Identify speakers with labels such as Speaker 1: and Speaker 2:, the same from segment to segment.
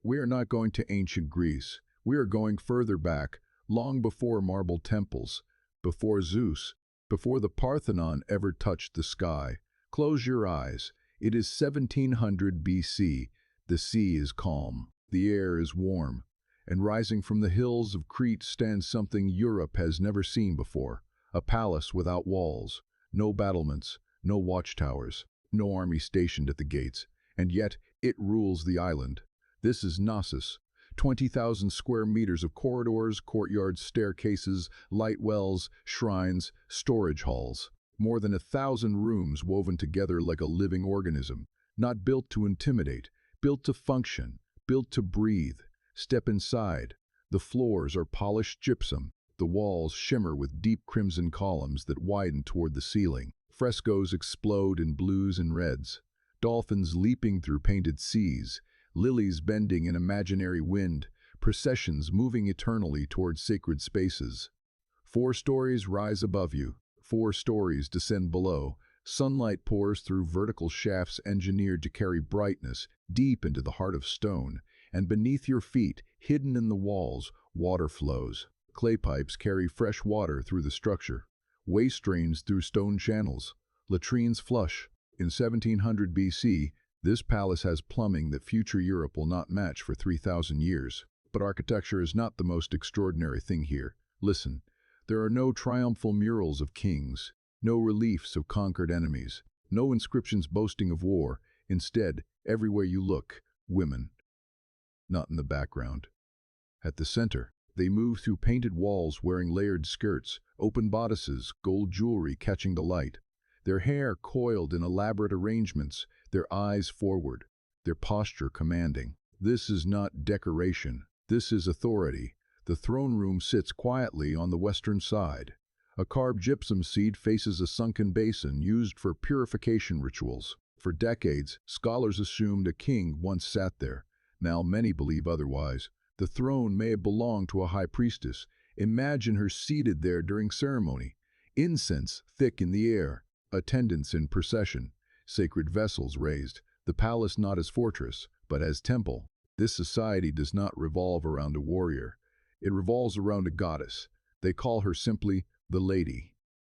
Speaker 1: we are not going to ancient Greece. We are going further back, long before marble temples, before Zeus, before the Parthenon ever touched the sky. Close your eyes. It is 1700 BC. The sea is calm. The air is warm. And rising from the hills of Crete stands something Europe has never seen before. A palace without walls, no battlements, no watchtowers, no army stationed at the gates, and yet it rules the island. This is Knossos. 20,000 square meters of corridors, courtyards, staircases, light wells, shrines, storage halls. More than 1,000 rooms woven together like a living organism, not built to intimidate, built to function, built to breathe. Step inside. The floors are polished gypsum. The walls shimmer with deep crimson columns that widen toward the ceiling. Frescoes explode in blues and reds. Dolphins leaping through painted seas. Lilies bending in imaginary wind. Processions moving eternally toward sacred spaces. 4 stories rise above you. 4 stories descend below. Sunlight pours through vertical shafts engineered to carry brightness deep into the heart of stone. And beneath your feet, hidden in the walls, water flows. Clay pipes carry fresh water through the structure. Waste drains through stone channels. Latrines flush. In 1700 BC, this palace has plumbing that future Europe will not match for 3,000 years. But architecture is not the most extraordinary thing here. Listen, there are no triumphal murals of kings, no reliefs of conquered enemies, no inscriptions boasting of war. Instead, everywhere you look, women. Not in the background. At the center, they move through painted walls wearing layered skirts, open bodices, gold jewelry catching the light. Their hair coiled in elaborate arrangements, their eyes forward, their posture commanding. This is not decoration. This is authority. The throne room sits quietly on the western side. A carved gypsum seat faces a sunken basin used for purification rituals. For decades, scholars assumed a king once sat there. Now many believe otherwise. The throne may have belonged to a high priestess. Imagine her seated there during ceremony. Incense thick in the air. Attendants in procession. Sacred vessels raised. The palace not as fortress, but as temple. This society does not revolve around a warrior. It revolves around a goddess. They call her simply the Lady.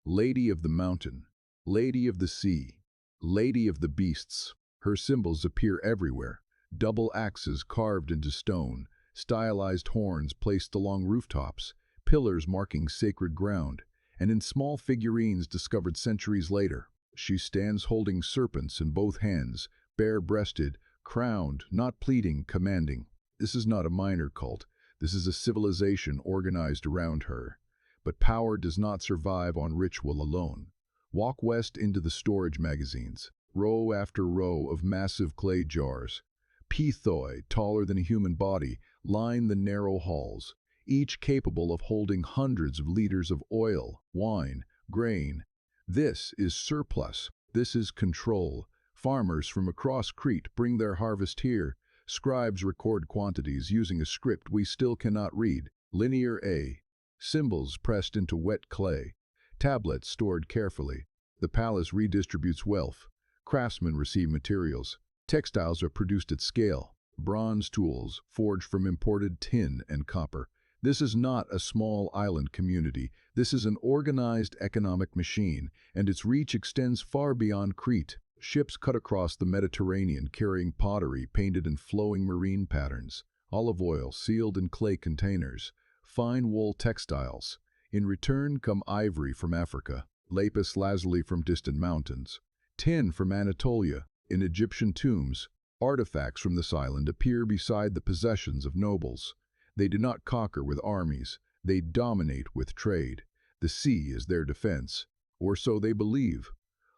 Speaker 1: Lady of the mountain. Lady of the sea. Lady of the beasts. Her symbols appear everywhere. Double axes carved into stone, stylized horns placed along rooftops, pillars marking sacred ground, and in small figurines discovered centuries later. She stands holding serpents in both hands, bare-breasted, crowned, not pleading, commanding. This is not a minor cult. This is a civilization organized around her. But power does not survive on ritual alone. Walk west into the storage magazines, row after row of massive clay jars. Pithoi, taller than a human body, line the narrow halls, each capable of holding hundreds of liters of oil, wine, grain. This is surplus. This is control. Farmers from across Crete bring their harvest here. Scribes record quantities using a script we still cannot read. Linear A. Symbols pressed into wet clay. Tablets stored carefully. The palace redistributes wealth. Craftsmen receive materials. Textiles are produced at scale. Bronze tools, forged from imported tin and copper. This is not a small island community. This is an organized economic machine, and its reach extends far beyond Crete. Ships cut across the Mediterranean carrying pottery painted in flowing marine patterns, olive oil sealed in clay containers, fine wool textiles. In return come ivory from Africa, lapis lazuli from distant mountains, tin from Anatolia. In Egyptian tombs, artifacts from this island appear beside the possessions of nobles. They do not conquer with armies, they dominate with trade. The sea is their defense, or so they believe.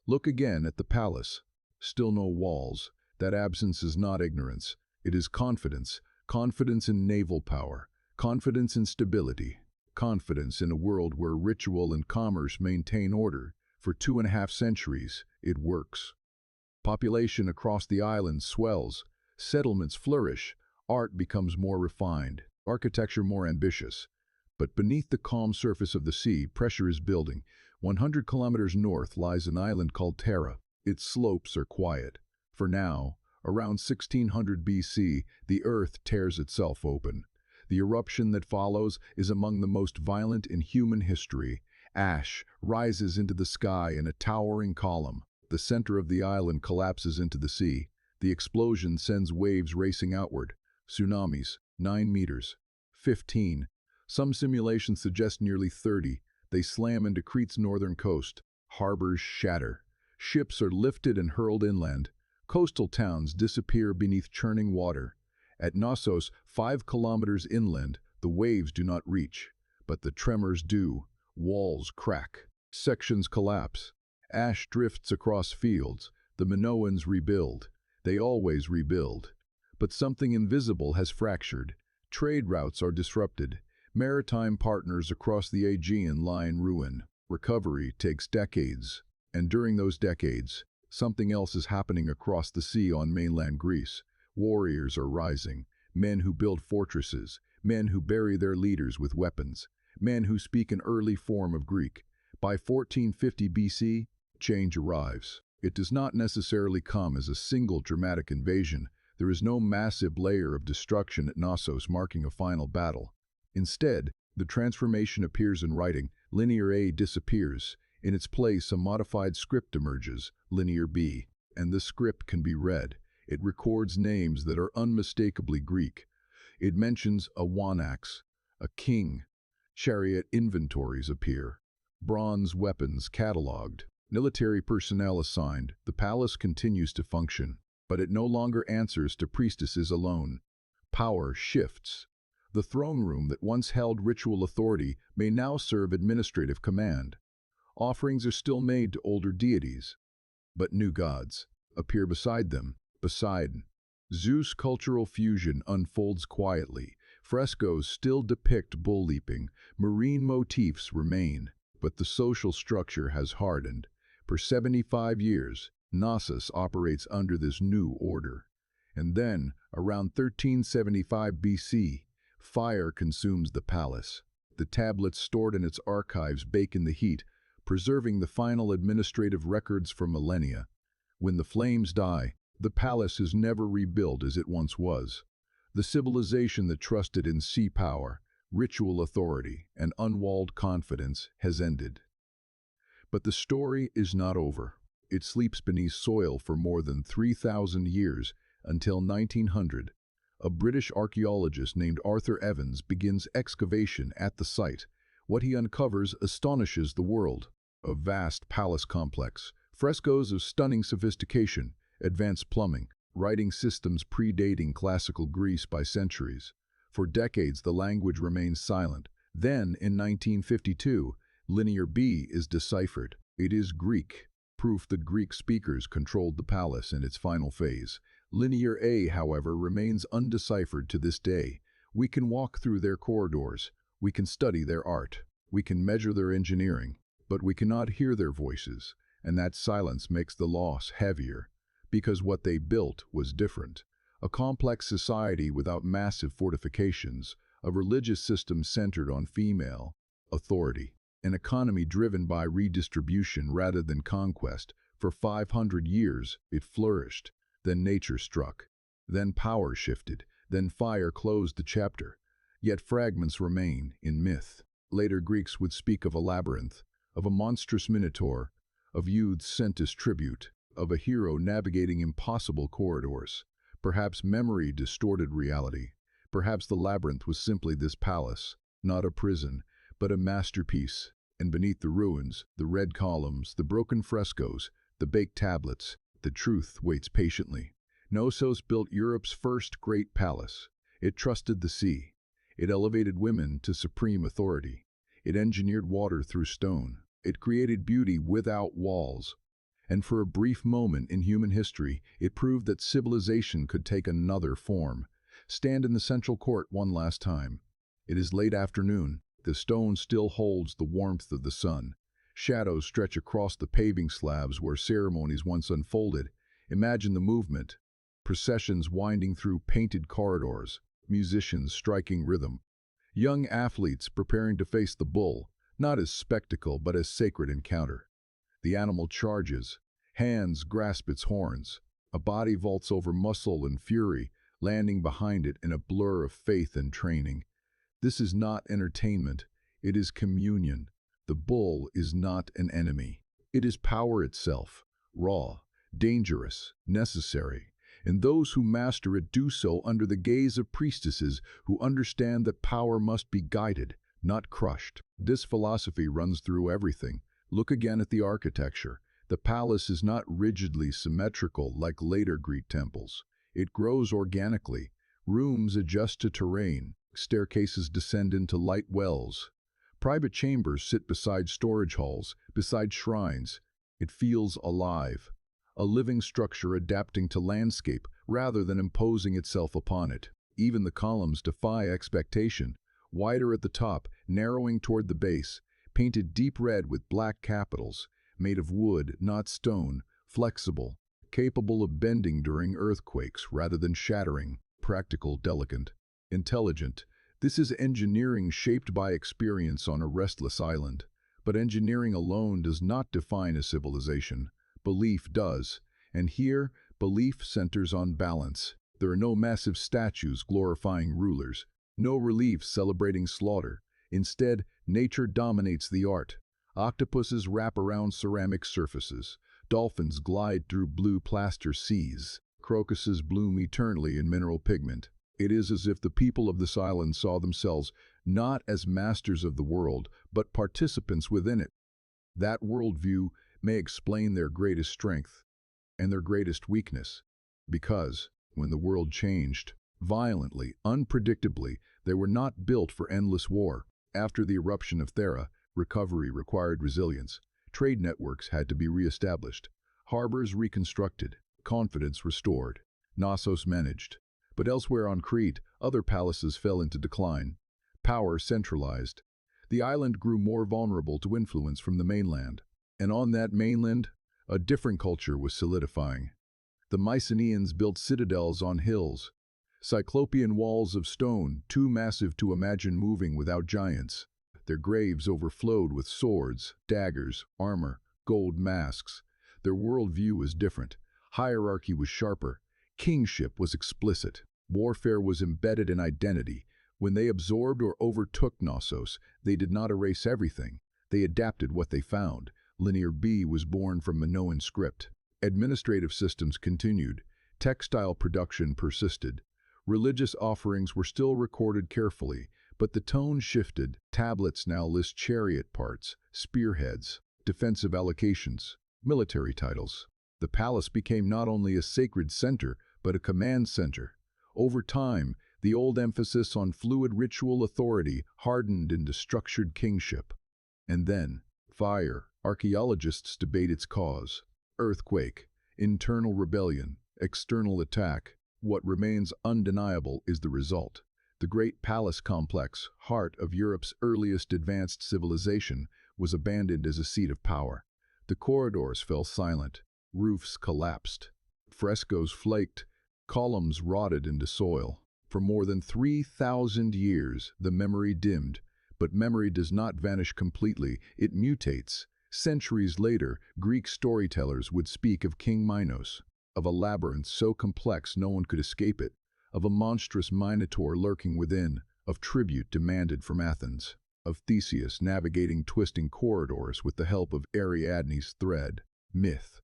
Speaker 1: Look again at the palace. Still no walls. That absence is not ignorance. It is confidence. Confidence in naval power. Confidence in stability. Confidence in a world where ritual and commerce maintain order. For 2.5 centuries, it works. Population across the island swells. Settlements flourish. Art becomes more refined. Architecture more ambitious. But beneath the calm surface of the sea, pressure is building. 100 kilometers north lies an island called Terra. Its slopes are quiet. For now, Around 1600 BC, the earth tears itself open. The eruption that follows is among the most violent in human history. Ash rises into the sky in a towering column. The center of the island collapses into the sea. The explosion sends waves racing outward. Tsunamis, 9 meters. 15. Some simulations suggest nearly 30. They slam into Crete's northern coast. Harbors shatter. Ships are lifted and hurled inland. Coastal towns disappear beneath churning water. At Knossos, 5 kilometers inland, the waves do not reach, but the tremors do. Walls crack. Sections collapse. Ash drifts across fields. The Minoans rebuild. They always rebuild. But something invisible has fractured. Trade routes are disrupted. Maritime partners across the Aegean lie in ruin. Recovery takes decades. And during those decades, something else is happening across the sea on mainland Greece. Warriors are rising. Men who build fortresses. Men who bury their leaders with weapons. Men who speak an early form of Greek. By 1450 BC, change arrives. It does not necessarily come as a single dramatic invasion. There is no massive layer of destruction at Knossos marking a final battle. Instead, the transformation appears in writing. Linear A disappears. In its place, a modified script emerges, Linear B, and this script can be read. It records names that are unmistakably Greek. It mentions a wanax, a king. Chariot inventories appear. Bronze weapons catalogued. Military personnel assigned. The palace continues to function, but it no longer answers to priestesses alone. Power shifts. The throne room that once held ritual authority may now serve administrative command. Offerings are still made to older deities, but new gods appear beside them. Beside Zeus, cultural fusion unfolds quietly. Frescoes still depict bull leaping. Marine motifs remain, but the social structure has hardened. For 75 years, Knossos operates under this new order. And then, around 1375 BC, fire consumes the palace. The tablets stored in its archives bake in the heat, preserving the final administrative records for millennia. When the flames die, the palace is never rebuilt as it once was. The civilization that trusted in sea power, ritual authority, and unwalled confidence has ended. But the story is not over. It sleeps beneath soil for more than 3,000 years, until 1900. A British archaeologist named Arthur Evans begins excavation at the site. What he uncovers astonishes the world. A vast palace complex, frescoes of stunning sophistication, advanced plumbing, writing systems predating classical Greece by centuries. For decades, the language remains silent. Then, in 1952, Linear B is deciphered. It is Greek, proof that Greek speakers controlled the palace in its final phase. Linear A, however, remains undeciphered to this day. We can walk through their corridors. We can study their art. We can measure their engineering. But we cannot hear their voices, and that silence makes the loss heavier, because what they built was different. A complex society without massive fortifications, a religious system centered on female authority, an economy driven by redistribution rather than conquest. For 500 years, it flourished. Then nature struck. Then power shifted. Then fire closed the chapter. Yet fragments remain in myth. Later Greeks would speak of a labyrinth, of a monstrous minotaur, of youths sent as tribute, of a hero navigating impossible corridors. Perhaps memory distorted reality. Perhaps the labyrinth was simply this palace, not a prison, but a masterpiece. And beneath the ruins, the red columns, the broken frescoes, the baked tablets, the truth waits patiently. Knossos built Europe's first great palace. It trusted the sea. It elevated women to supreme authority. It engineered water through stone. It created beauty without walls. And for a brief moment in human history, it proved that civilization could take another form. Stand in the central court one last time. It is late afternoon. The stone still holds the warmth of the sun. Shadows stretch across the paving slabs where ceremonies once unfolded. Imagine the movement. Processions winding through painted corridors. Musicians striking rhythm. Young athletes preparing to face the bull, not as spectacle but as sacred encounter. The animal charges. Hands grasp its horns. A body vaults over muscle and fury, landing behind it in a blur of faith and training. This is not entertainment, it is communion. The bull is not an enemy. It is power itself, raw, dangerous, necessary. And those who master it do so under the gaze of priestesses who understand that power must be guided, not crushed. This philosophy runs through everything. Look again at the architecture. The palace is not rigidly symmetrical like later Greek temples. It grows organically. Rooms adjust to terrain. Staircases descend into light wells. Private chambers sit beside storage halls, beside shrines. It feels alive. A living structure adapting to landscape rather than imposing itself upon it. Even the columns defy expectation. Wider at the top, narrowing toward the base, painted deep red with black capitals, made of wood, not stone, flexible, capable of bending during earthquakes rather than shattering, practical, delicate, intelligent. This is engineering shaped by experience on a restless island. But engineering alone does not define a civilization. Belief does. And here, belief centers on balance. There are no massive statues glorifying rulers, no reliefs celebrating slaughter. Instead, nature dominates the art. Octopuses wrap around ceramic surfaces. Dolphins glide through blue plaster seas. Crocuses bloom eternally in mineral pigment. It is as if the people of this island saw themselves not as masters of the world, but participants within it. That worldview may explain their greatest strength and their greatest weakness, because when the world changed, violently, unpredictably, they were not built for endless war. After the eruption of Thera, recovery required resilience. Trade networks had to be reestablished, harbors reconstructed, confidence restored, Knossos managed. But elsewhere on Crete, other palaces fell into decline. Power centralized. The island grew more vulnerable to influence from the mainland. And on that mainland, a different culture was solidifying. The Mycenaeans built citadels on hills, Cyclopean walls of stone, too massive to imagine moving without giants. Their graves overflowed with swords, daggers, armor, gold masks. Their worldview was different. Hierarchy was sharper. Kingship was explicit. Warfare was embedded in identity. When they absorbed or overtook Knossos, they did not erase everything. They adapted what they found. Linear B was born from Minoan script. Administrative systems continued. Textile production persisted. Religious offerings were still recorded carefully, but the tone shifted. Tablets now list chariot parts, spearheads, defensive allocations, military titles. The palace became not only a sacred center, but a command center. Over time, the old emphasis on fluid ritual authority hardened into structured kingship. And then, fire. Archaeologists debate its cause. Earthquake, internal rebellion, external attack. What remains undeniable is the result. The great palace complex, heart of Europe's earliest advanced civilization, was abandoned as a seat of power. The corridors fell silent. Roofs collapsed. Frescoes flaked. Columns rotted into soil. For more than 3,000 years, the memory dimmed. But memory does not vanish completely, it mutates. Centuries later, Greek storytellers would speak of King Minos, of a labyrinth so complex no one could escape it, of a monstrous minotaur lurking within, of tribute demanded from Athens, of Theseus navigating twisting corridors with the help of Ariadne's thread. Myth.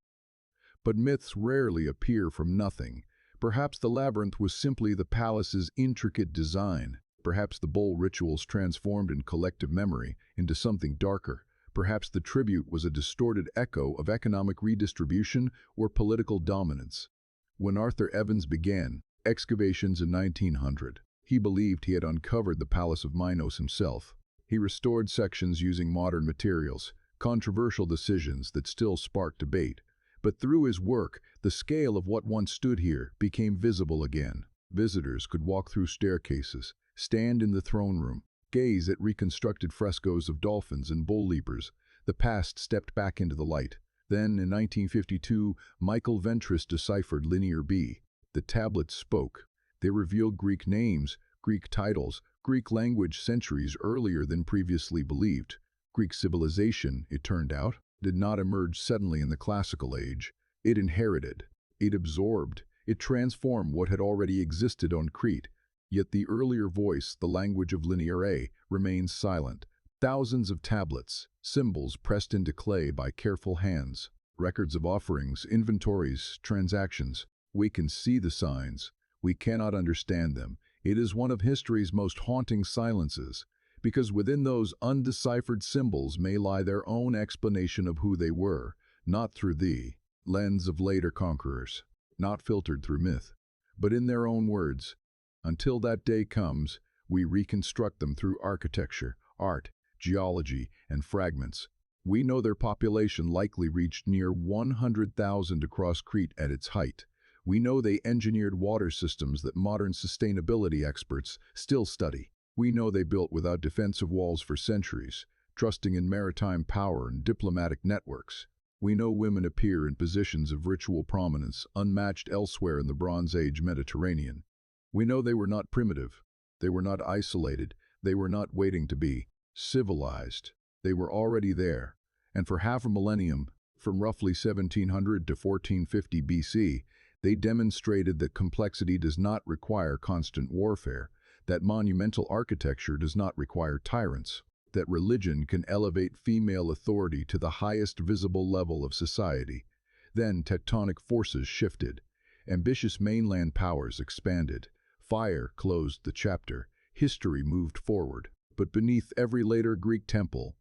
Speaker 1: But myths rarely appear from nothing. Perhaps the labyrinth was simply the palace's intricate design. Perhaps the bowl rituals transformed in collective memory into something darker. Perhaps the tribute was a distorted echo of economic redistribution or political dominance. When Arthur Evans began excavations in 1900, he believed he had uncovered the Palace of Minos himself. He restored sections using modern materials, controversial decisions that still spark debate. But through his work, the scale of what once stood here became visible again. Visitors could walk through staircases, stand in the throne room, gaze at reconstructed frescoes of dolphins and bull leapers. The past stepped back into the light. Then, in 1952, Michael Ventris deciphered Linear B. The tablets spoke. They revealed Greek names, Greek titles, Greek language centuries earlier than previously believed. Greek civilization, it turned out, did not emerge suddenly in the classical age. It inherited. It absorbed, it transformed what had already existed on Crete. Yet the earlier voice, the language of linear A, remains silent. Thousands of tablets, symbols pressed into clay by careful hands, records of offerings, inventories, transactions. We can see the signs. We cannot understand them. It is one of history's most haunting silences, because within those undeciphered symbols may lie their own explanation of who they were, not through the lens of later conquerors, not filtered through myth, but in their own words. Until that day comes, we reconstruct them through architecture, art, geology, and fragments. We know their population likely reached near 100,000 across Crete at its height. We know they engineered water systems that modern sustainability experts still study. We know they built without defensive walls for centuries, trusting in maritime power and diplomatic networks. We know women appear in positions of ritual prominence unmatched elsewhere in the Bronze Age Mediterranean. We know they were not primitive. They were not isolated. They were not waiting to be civilized. They were already there. And for half a millennium, from roughly 1700 to 1450 BC, they demonstrated that complexity does not require constant warfare, that monumental architecture does not require tyrants, that religion can elevate female authority to the highest visible level of society. Then tectonic forces shifted. Ambitious mainland powers expanded. Fire closed the chapter. History moved forward. But beneath every later Greek temple,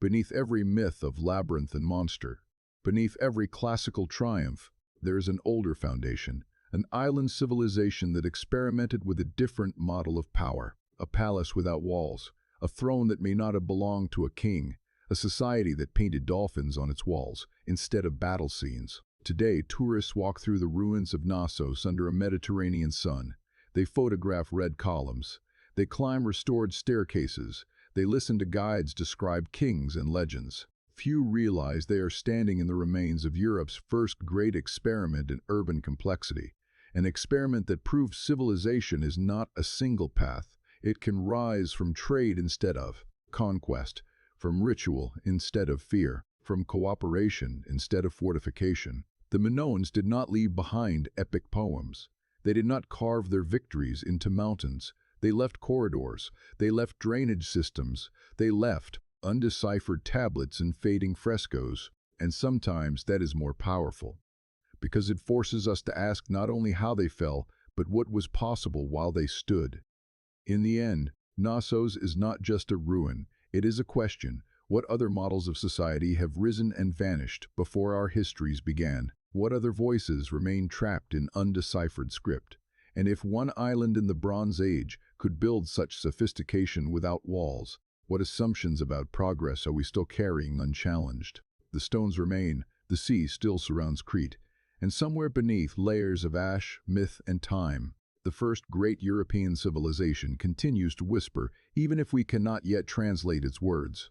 Speaker 1: beneath every myth of labyrinth and monster, beneath every classical triumph, there is an older foundation, an island civilization that experimented with a different model of power, a palace without walls, a throne that may not have belonged to a king, a society that painted dolphins on its walls instead of battle scenes. Today, tourists walk through the ruins of Knossos under a Mediterranean sun. They photograph red columns. They climb restored staircases. They listen to guides describe kings and legends. Few realize they are standing in the remains of Europe's first great experiment in urban complexity, an experiment that proves civilization is not a single path. It can rise from trade instead of conquest, from ritual instead of fear, from cooperation instead of fortification. The Minoans did not leave behind epic poems. They did not carve their victories into mountains. They left corridors. They left drainage systems. They left undeciphered tablets and fading frescoes. And sometimes that is more powerful, because it forces us to ask not only how they fell, but what was possible while they stood. In the end, Knossos is not just a ruin, it is a question. What other models of society have risen and vanished before our histories began? What other voices remain trapped in undeciphered script? And if one island in the Bronze Age could build such sophistication without walls, what assumptions about progress are we still carrying unchallenged? The stones remain, the sea still surrounds Crete, and somewhere beneath layers of ash, myth, and time, the first great European civilization continues to whisper, even if we cannot yet translate its words.